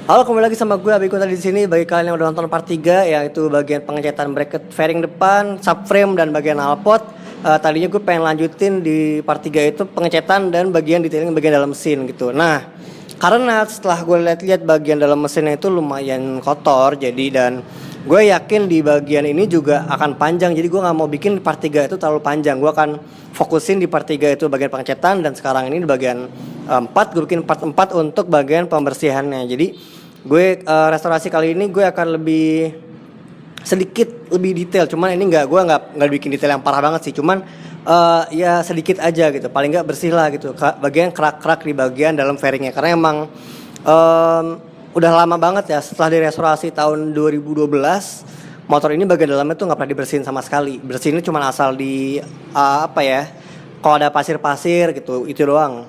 Halo, kembali lagi sama gue Abiko tadi di sini. Bagi kalian yang udah nonton part 3, yaitu bagian pengecetan bracket fairing depan, subframe dan bagian alpot. Tadinya gue pengen lanjutin di part 3 itu pengecetan dan bagian detailing bagian dalam mesin gitu. Nah, karena setelah gue lihat-lihat bagian dalam mesinnya itu lumayan kotor, jadi dan gue yakin di bagian ini juga akan panjang. Jadi gue nggak mau bikin part 3 itu terlalu panjang. Gue akan fokusin di part 3 itu bagian pengecetan, dan sekarang ini di bagian 4 gue bikin part 4 untuk bagian pembersihannya. Jadi gue restorasi kali ini gue akan lebih sedikit lebih detail. Cuman ini gue nggak bikin detail yang parah banget sih. Cuman ya sedikit aja gitu. Paling nggak bersih lah gitu. Bagian kerak-kerak di bagian dalam fairingnya, karena emang udah lama banget ya setelah direstorasi tahun 2012. Motor ini bagian dalamnya tuh nggak pernah dibersihin sama sekali. Bersihinnya cuma asal di kalau ada pasir-pasir gitu, itu doang.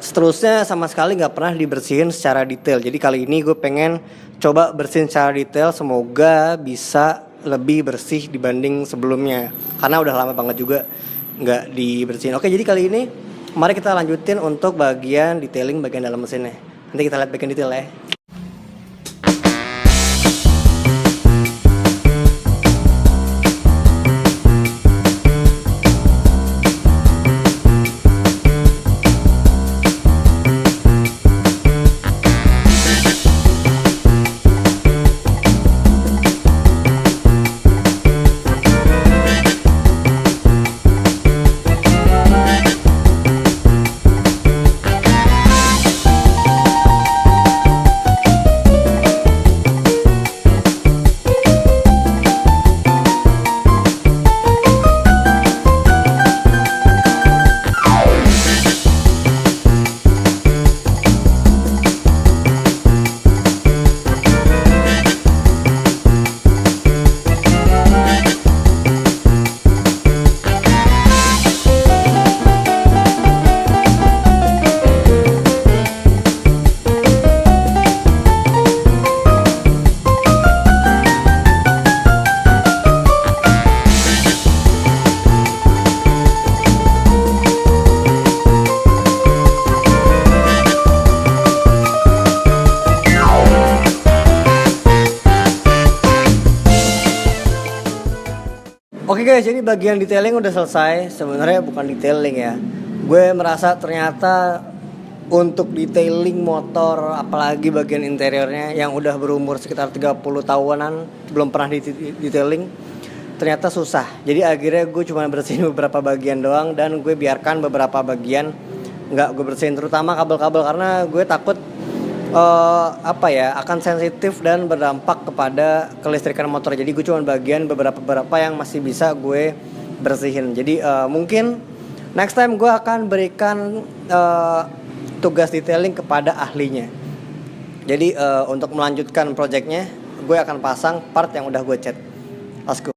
Seterusnya sama sekali nggak pernah dibersihin secara detail. Jadi kali ini gue pengen coba bersihin secara detail, semoga bisa lebih bersih dibanding sebelumnya, karena udah lama banget juga nggak dibersihin. Oke, jadi kali ini mari kita lanjutin untuk bagian detailing bagian dalam mesinnya. Nanti kita lihat bagian detail ya. Oke guys, jadi bagian detailing udah selesai. Sebenarnya bukan detailing ya. Gue merasa ternyata untuk detailing motor, apalagi bagian interiornya yang udah berumur sekitar 30 tahunan belum pernah detailing, ternyata susah. Jadi akhirnya gue cuma bersihin beberapa bagian doang, dan gue biarkan beberapa bagian nggak gue bersihin, terutama kabel-kabel, karena gue takut akan sensitif dan berdampak kepada kelistrikan motor. Jadi gue cuma bagian beberapa yang masih bisa gue bersihin. Jadi mungkin next time gue akan berikan tugas detailing kepada ahlinya. Jadi untuk melanjutkan projectnya, gue akan pasang part yang udah gue cat. Let's go.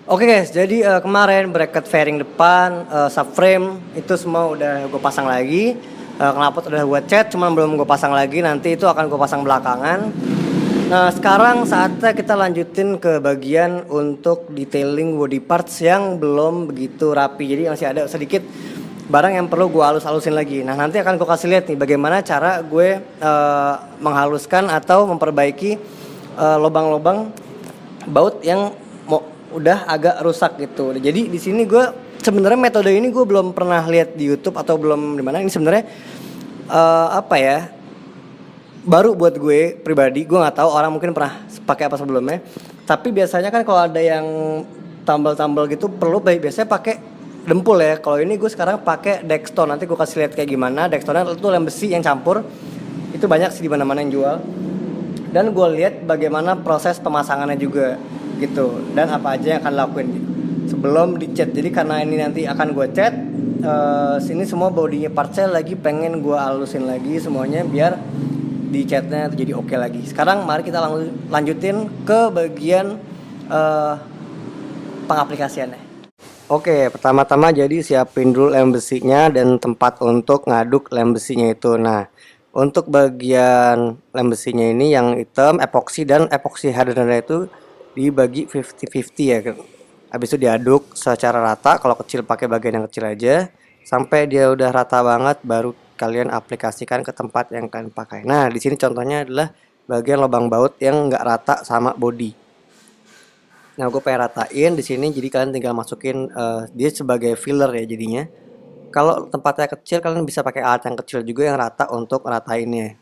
Oke guys, jadi kemarin bracket fairing depan, subframe itu semua udah gue pasang lagi. Knalpot udah gue cat, cuman belum gue pasang lagi. Nanti itu akan gue pasang belakangan. Nah, sekarang saatnya kita lanjutin ke bagian untuk detailing body parts yang belum begitu rapi. Jadi masih ada sedikit barang yang perlu gue halus-halusin lagi. Nah, nanti akan gue kasih lihat nih bagaimana cara gue menghaluskan atau memperbaiki lubang-lubang baut yang udah agak rusak gitu. Jadi di sini gue sebenarnya metode ini gue belum pernah lihat di YouTube atau belum di mana. Ini sebenarnya baru buat gue pribadi. Gue nggak tahu orang mungkin pernah pakai apa sebelumnya. Tapi biasanya kan kalau ada yang tambal-tambal gitu perlu biasanya pakai dempul ya. Kalau ini gue sekarang pakai Dextone. Nanti gue kasih lihat kayak gimana. Dextone itu lem besi yang campur Itu banyak sih di mana-mana yang jual. Dan gue lihat bagaimana proses pemasangannya juga gitu, dan apa aja yang akan lakuin sebelum dicat. Jadi karena ini nanti akan gue cat, sini semua bodinya partsnya lagi pengen gue halusin lagi semuanya biar di catnya jadi oke lagi. Sekarang mari kita lanjutin ke bagian pengaplikasiannya. Oke, pertama-tama jadi siapin dulu lem besinya dan tempat untuk ngaduk lem besinya itu. Nah, untuk bagian lem besinya ini yang hitam epoksi dan epoksi hardener itu dibagi 50-50 ya. Habis itu diaduk secara rata, kalau kecil pakai bagian yang kecil aja sampai dia udah rata banget baru kalian aplikasikan ke tempat yang kalian pakai. Nah, di sini contohnya adalah bagian lubang baut yang nggak rata sama body. Nah, gue pengen ratain di sini, jadi kalian tinggal masukin dia sebagai filler ya jadinya. Kalau tempatnya kecil, kalian bisa pakai alat yang kecil juga yang rata untuk ratainnya.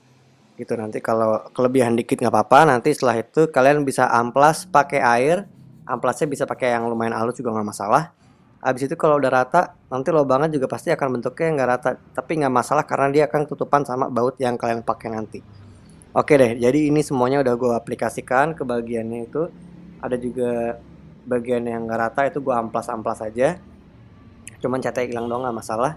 Gitu, nanti kalau kelebihan dikit nggak apa-apa, nanti setelah itu kalian bisa amplas pakai air. Amplasnya bisa pakai yang lumayan halus juga nggak masalah. Habis itu kalau udah rata, nanti lubangnya juga pasti akan bentuknya nggak rata. Tapi nggak masalah karena dia akan tutupan sama baut yang kalian pakai nanti. Oke deh, jadi ini semuanya udah gue aplikasikan ke bagiannya itu. Ada juga bagian yang nggak rata, itu gue amplas-amplas aja. Cuman catnya hilang dong, nggak masalah.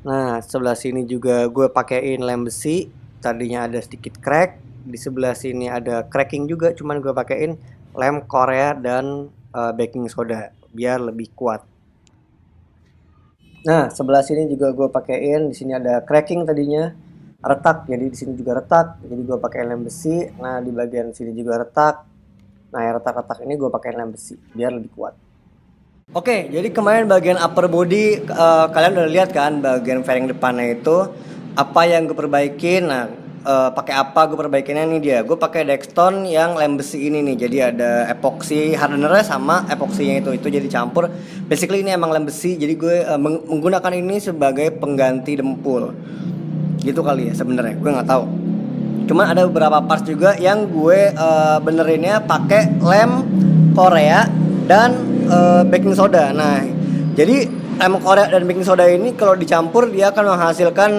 Nah, sebelah sini juga gue pakein lem besi. Tadinya ada sedikit crack. Di sebelah sini ada cracking juga, cuman gue pakein lem Korea dan baking soda biar lebih kuat. Nah, sebelah sini juga gue pakein, di sini ada cracking tadinya retak, jadi di sini juga retak. Jadi gue pakai lem besi. Nah, di bagian sini juga retak. Nah, yang retak-retak ini gue pakai lem besi biar lebih kuat. Oke, jadi kemarin bagian upper body kalian udah lihat kan bagian fairing depannya itu apa yang gue perbaikin. Nah, pakai apa gue perbaikinnya nih dia. Gue pakai Dexton yang lem besi ini nih. Jadi ada epoxy hardenernya sama epoksinya itu jadi campur. Basically ini emang lem besi. Jadi gue menggunakan ini sebagai pengganti dempul. Gitu kali ya sebenarnya. Gue nggak tahu. Cuma ada beberapa parts juga yang gue benerinnya pakai lem Korea dan baking soda. Nah, jadi lem Korea dan baking soda ini kalau dicampur dia akan menghasilkan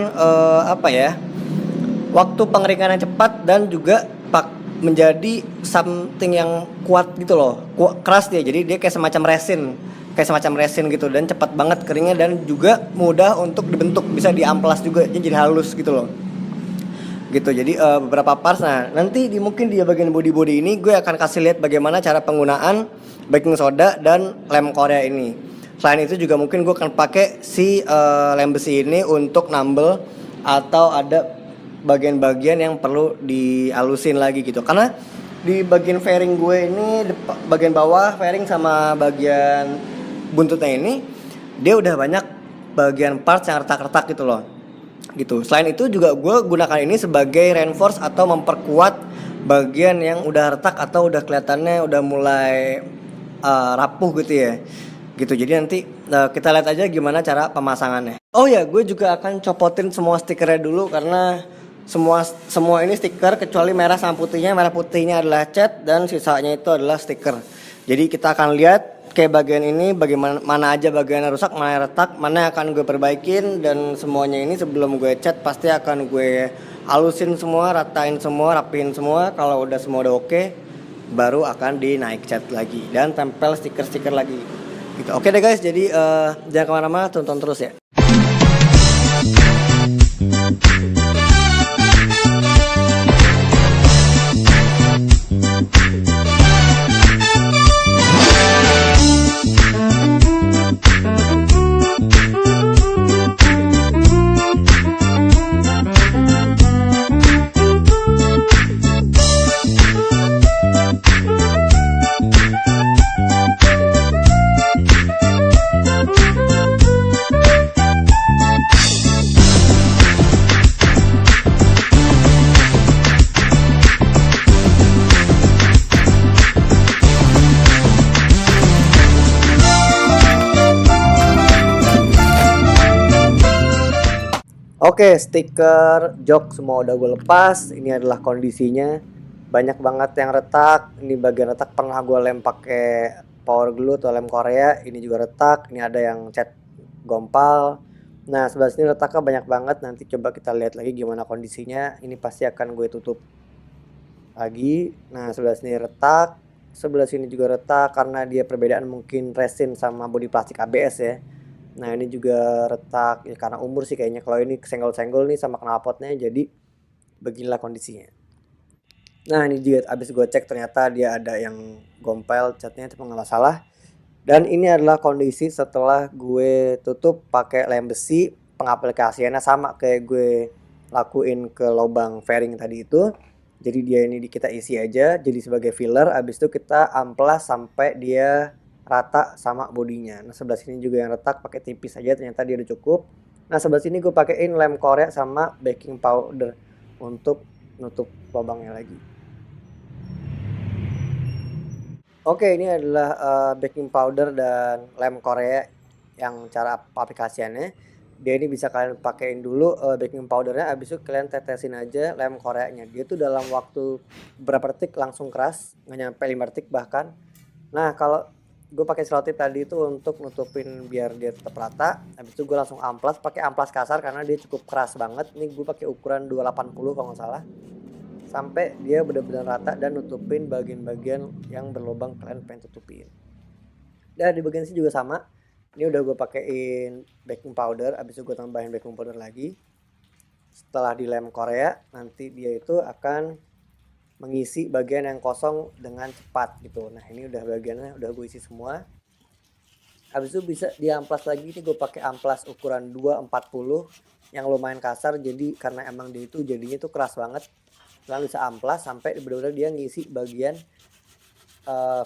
waktu pengeringan yang cepat dan juga menjadi something yang kuat gitu loh, keras dia. Jadi dia kayak semacam resin gitu dan cepat banget keringnya dan juga mudah untuk dibentuk, bisa diamplas juga jadi halus gitu loh. Gitu, jadi beberapa parts. Nah, nanti mungkin di bagian body ini gue akan kasih lihat bagaimana cara penggunaan baking soda dan lem Korea ini. Selain itu juga mungkin gue akan pakai si lem besi ini untuk nambel atau ada bagian-bagian yang perlu dihalusin lagi gitu. Karena di bagian fairing gue ini, bagian bawah fairing sama bagian buntutnya ini, dia udah banyak bagian parts yang retak-retak gitu loh. Gitu. Selain itu juga gue gunakan ini sebagai reinforce atau memperkuat bagian yang udah retak atau udah kelihatannya udah mulai rapuh gitu ya. Gitu. Jadi nanti kita lihat aja gimana cara pemasangannya. Oh ya, gue juga akan copotin semua stikernya dulu karena semua ini stiker kecuali merah sama putihnya. Merah putihnya adalah cat dan sisanya itu adalah stiker. Jadi kita akan lihat kayak bagian ini bagaimana, mana aja bagian yang rusak, mana yang retak, mana yang akan gue perbaikin. Dan semuanya ini sebelum gue cat pasti akan gue halusin semua, ratain semua, rapiin semua. Kalau udah semua udah oke, baru akan dinaik cat lagi dan tempel stiker-stiker lagi gitu. Oke deh guys, jadi jangan kemana-mana, tonton terus ya. Oke, stiker jok semua udah gue lepas. Ini adalah kondisinya. Banyak banget yang retak. Ini bagian retak pernah gue lem pakai power glue atau lem Korea. Ini juga retak. Ini ada yang cat gompal. Nah sebelah sini retaknya banyak banget, nanti coba kita lihat lagi gimana kondisinya. Ini pasti akan gue tutup lagi. Nah sebelah sini retak, sebelah sini juga retak karena dia perbedaan mungkin resin sama bodi plastik ABS ya. Nah ini juga retak ya, karena umur sih kayaknya. Kalau ini senggol-senggol nih sama knalpotnya, jadi beginilah kondisinya. Nah ini juga abis gue cek ternyata dia ada yang gompel catnya, tapi nggak masalah. Dan ini adalah kondisi setelah gue tutup pakai lem besi. Pengaplikasiannya sama kayak gue lakuin ke lubang fairing tadi itu. Jadi dia ini kita isi aja jadi sebagai filler. Abis itu kita amplas sampai dia rata sama bodinya. Nah sebelah sini juga yang retak pakai tipis aja, ternyata dia udah cukup. Nah sebelah sini gue pakein lem Korea sama baking powder untuk nutup lubangnya lagi. Oke, ini adalah baking powder dan lem Korea yang cara aplikasiannya. Dia ini bisa kalian pakein dulu baking powdernya, habis itu kalian tetesin aja lem Koreanya. Dia tuh dalam waktu berapa detik langsung keras, nggak nyampe 5 detik bahkan. Nah kalau gue pakai selotip tadi itu untuk nutupin biar dia tetap rata. Habis itu gue langsung amplas, pakai amplas kasar karena dia cukup keras banget. Ini gue pakai ukuran 280 kalau nggak salah, sampai dia benar-benar rata dan nutupin bagian-bagian yang berlubang kalian pengen tutupin. Dan di bagian sini juga sama. Ini udah gue pakein baking powder, abis itu gue tambahin baking powder lagi. Setelah dilem Korea, nanti dia itu akan mengisi bagian yang kosong dengan cepat gitu. Nah ini udah bagiannya udah gue isi semua. Habis itu bisa diamplas lagi. Ini gue pakai amplas ukuran 240 yang lumayan kasar, jadi karena emang dia itu jadinya tuh keras banget. Kalian bisa amplas sampai benar-benar dia ngisi bagian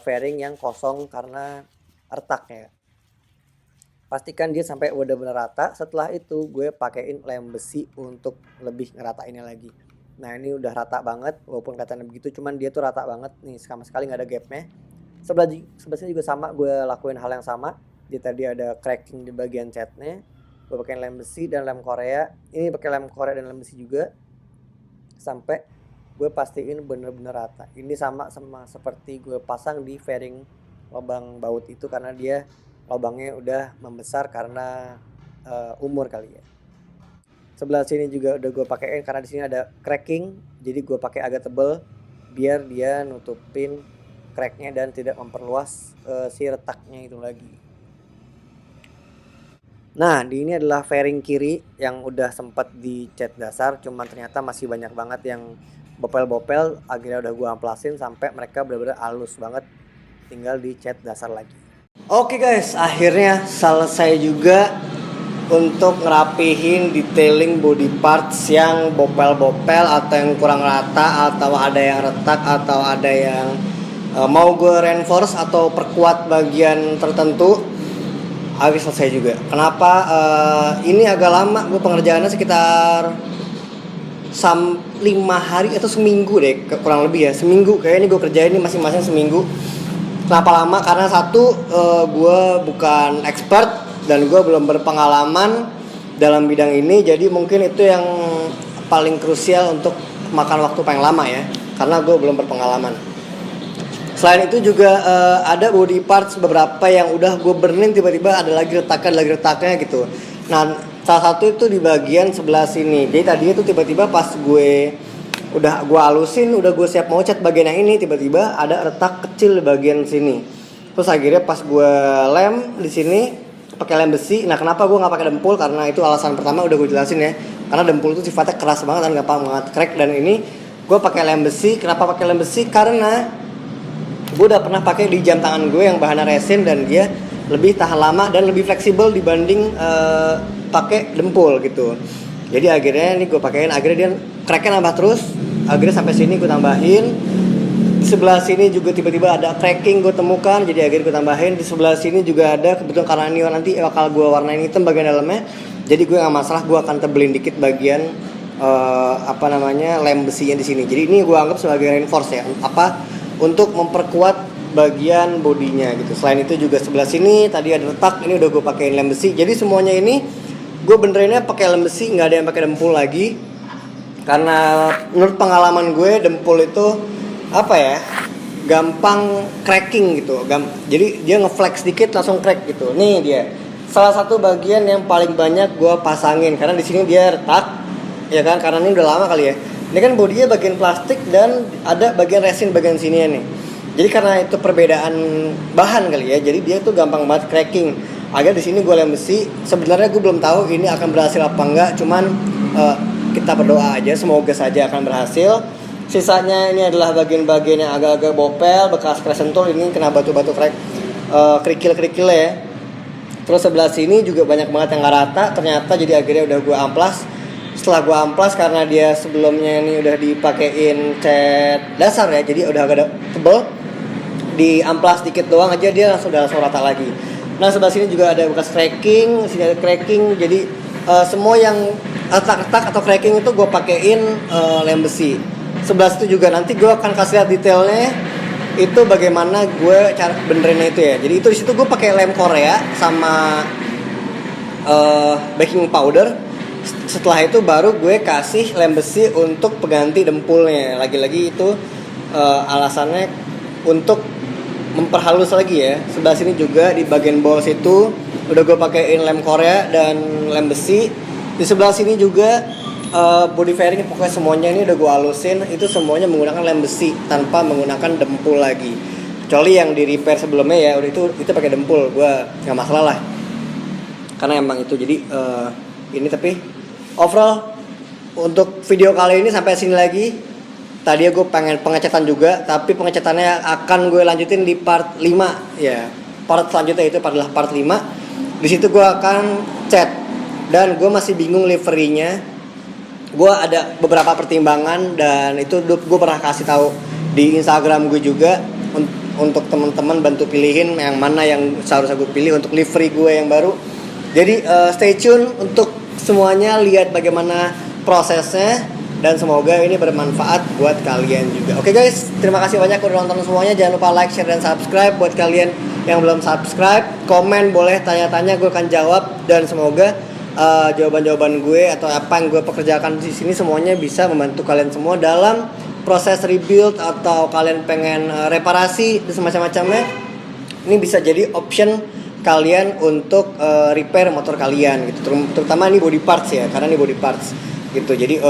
fairing yang kosong karena retaknya. Pastikan dia sampai udah benar rata. Setelah itu gue pakein lem besi untuk lebih ngeratainnya lagi. Nah ini udah rata banget, walaupun katanya begitu, cuman dia tuh rata banget nih, sama sekali nggak ada gapnya. Sebelahnya juga sama, gue lakuin hal yang sama. Dia tadi ada cracking di bagian catnya, gue pakai lem besi dan lem Korea. Ini pakai lem Korea dan lem besi juga sampai gue pastiin bener-bener rata. Ini sama seperti gue pasang di fairing lubang baut itu, karena dia lubangnya udah membesar karena umur kali ya. Sebelah sini juga udah gue pakein karena di sini ada cracking, jadi gue pakai agak tebel biar dia nutupin cracknya dan tidak memperluas si retaknya itu lagi. Nah di ini adalah fairing kiri yang udah sempat dicat dasar, cuman ternyata masih banyak banget yang bopel-bopel. Akhirnya udah gue amplasin sampai mereka benar-benar halus banget, tinggal dicat dasar lagi. Oke guys, akhirnya selesai juga untuk ngerapihin detailing body parts yang bopel-bopel atau yang kurang rata, atau ada yang retak, atau ada yang mau gue reinforce atau perkuat bagian tertentu. Habis selesai juga. Kenapa ini agak lama, gue pengerjaannya sekitar 5 hari atau seminggu deh, kurang lebih ya, seminggu kayaknya gue kerjain ini masing-masing seminggu. Kenapa lama? Karena satu, gue bukan expert dan gue belum berpengalaman dalam bidang ini, jadi mungkin itu yang paling krusial untuk makan waktu paling lama ya, karena gue belum berpengalaman. Selain itu juga ada body parts beberapa yang udah gue burnin, tiba-tiba ada lagi retaknya gitu. Nah salah satu itu di bagian sebelah sini. Jadi tadinya tuh tiba-tiba pas gue halusin, udah gue siap mau cat bagian yang ini, tiba-tiba ada retak kecil di bagian sini. Terus akhirnya pas gue lem di sini pakai lem besi. Nah kenapa gue nggak pakai dempul? Karena itu alasan pertama udah gue jelasin ya. Karena dempul itu sifatnya keras banget dan gampang banget crack. Dan ini gue pakai lem besi. Kenapa pakai lem besi? Karena gue udah pernah pakai di jam tangan gue yang bahannya resin dan dia lebih tahan lama dan lebih fleksibel dibanding pakai dempul gitu. Jadi akhirnya ini gue pakein, akhirnya dia cracknya nambah terus. Akhirnya sampai sini gue tambahin. Di sebelah sini juga tiba-tiba ada cracking gue temukan, jadi akhirnya gue tambahin. Di sebelah sini juga ada, kebetulan karena ini nanti bakal gue warnain hitam bagian dalamnya, jadi gue nggak masalah, gue akan tebelin dikit bagian lem besinya di sini. Jadi ini gue anggap sebagai reinforce ya, untuk memperkuat bagian bodinya gitu. Selain itu juga sebelah sini tadi ada retak, ini udah gue pakein lem besi. Jadi semuanya ini gue benerinnya pakai lem besi, nggak ada yang pakai dempul lagi. Karena menurut pengalaman gue dempul itu gampang cracking gitu. Jadi dia ngeflex dikit langsung crack gitu. Nih dia salah satu bagian yang paling banyak gue pasangin karena di sini dia retak, ya kan? Karena ini udah lama kali ya. Ini kan bodinya bagian plastik dan ada bagian resin bagian sini nih. Jadi karena itu perbedaan bahan kali ya, jadi dia tuh gampang banget cracking. Agar di sini gue lem besi. Sebenarnya gue belum tahu ini akan berhasil apa enggak, cuman kita berdoa aja semoga saja akan berhasil. Sisanya ini adalah bagian-bagian yang agak-agak bopel, bekas crescent tool, ini kena batu-batu kerikil-kerikil ya. Terus sebelah sini juga banyak banget yang nggak rata. Ternyata jadi akhirnya udah gue amplas. Setelah gue amplas karena dia sebelumnya ini udah dipakein cat dasar ya, jadi udah agak tebel. Di amplas dikit doang aja dia langsung rata lagi. Nah sebelah sini juga ada bekas cracking, sini ada cracking. Jadi semua yang retak-retak atau cracking itu gue pakein lem besi. Sebelah situ juga nanti gue akan kasih lihat detailnya itu bagaimana gue cara benerinnya itu ya. Jadi itu di situ gue pakai lem Korea sama baking powder. Setelah itu baru gue kasih lem besi untuk pengganti dempulnya. Lagi-lagi itu alasannya untuk memperhalus lagi ya. Sebelah sini juga di bagian bawah situ udah gue pakein lem Korea dan lem besi. Di sebelah sini juga body fairing, pokoknya semuanya ini udah gue halusin. Itu semuanya menggunakan lem besi tanpa menggunakan dempul lagi. Kecuali yang di repair sebelumnya ya udah itu pakai dempul, gue nggak masalah lah. Karena emang itu jadi ini. Tapi overall untuk video kali ini sampai sini lagi. Tadi gue pengen pengecatan juga, tapi pengecatannya akan gue lanjutin di part 5 ya. Part selanjutnya itu adalah part 5. Di situ gue akan cat dan gue masih bingung liverynya. Gue ada beberapa pertimbangan dan itu gue pernah kasih tahu di Instagram gue juga untuk teman-teman bantu pilihin yang mana yang seharusnya gue pilih untuk livery gue yang baru. Jadi stay tune untuk semuanya, lihat bagaimana prosesnya. Dan semoga ini bermanfaat buat kalian juga. Oke guys, terima kasih banyak udah nonton semuanya. Jangan lupa like, share, dan subscribe. Buat kalian yang belum subscribe, komen boleh, tanya-tanya gue akan jawab. Dan semoga jawaban-jawaban gue atau apa yang gue pekerjakan di sini semuanya bisa membantu kalian semua dalam proses rebuild atau kalian pengen reparasi dan semacam-macamnya. Ini bisa jadi option kalian untuk repair motor kalian gitu. Terutama ini body parts ya, karena ini body parts gitu. Jadi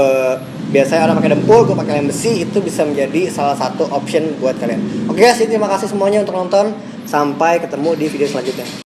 biasanya orang pakai dempul, gue pakai lem besi, itu bisa menjadi salah satu option buat kalian. Oke guys, terima kasih semuanya untuk nonton. Sampai ketemu di video selanjutnya.